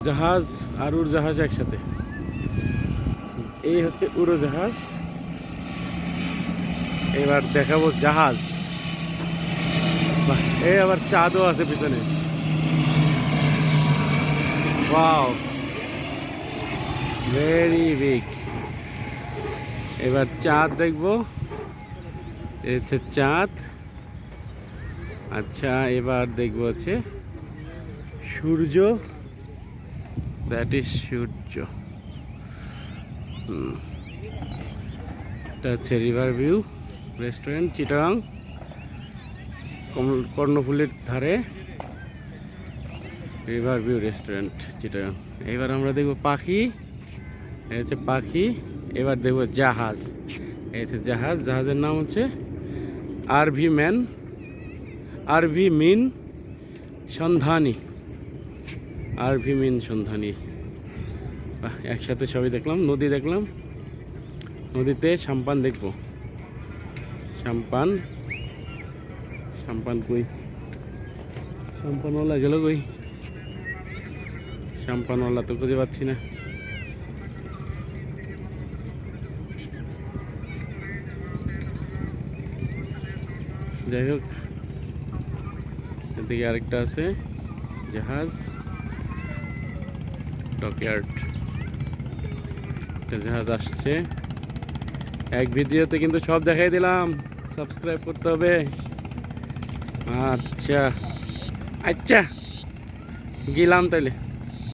জাহাজ আর উড়োজাহাজ একসাথে। এই হচ্ছে উড়োজাহাজ। এবার দেখাবো জাহাজ। বাহ, এই আবার চাঁদও আছে পিছনে। Wow, very big. এবার চাঁদ দেখবো। এই হচ্ছে চাঁদ। আচ্ছা, এবার দেখবো হচ্ছে সূর্য। দ্যাট ইজ সূর্য। এটা হচ্ছে রিভার ভিউ রেস্টুরেন্ট, চিটাগাং কর্ণফুলীর ধারে রিভার ভিউ রেস্টুরেন্ট চিটাগাং। এবার আমরা দেখবো পাখি। এই হচ্ছে পাখি। এবার দেখবো জাহাজ। এই হচ্ছে জাহাজ। জাহাজের নাম হচ্ছে আরভি ম্যান, আরভি মিন সন্ধানী, আরভি মিন সন্ধানী। একসাথে সবই দেখলাম। নদী দেখলাম, নদীতে সাম্পান দেখবো। সাম্পান, সাম্পান কই? সাম্পানওয়ালা গেল কই? সাম্পানওয়ালা তো খুঁজে পাচ্ছি না। যাই হোক, এদিকে আরেকটা আছে জাহাজ, ডকইয়ার্ড। একটা জাহাজ আসছে। এক ভিডিওতে কিন্তু সব দেখাই দিলাম। সাবস্ক্রাইব করতে হবে। আচ্ছা আচ্ছা, গেলাম তাইলে।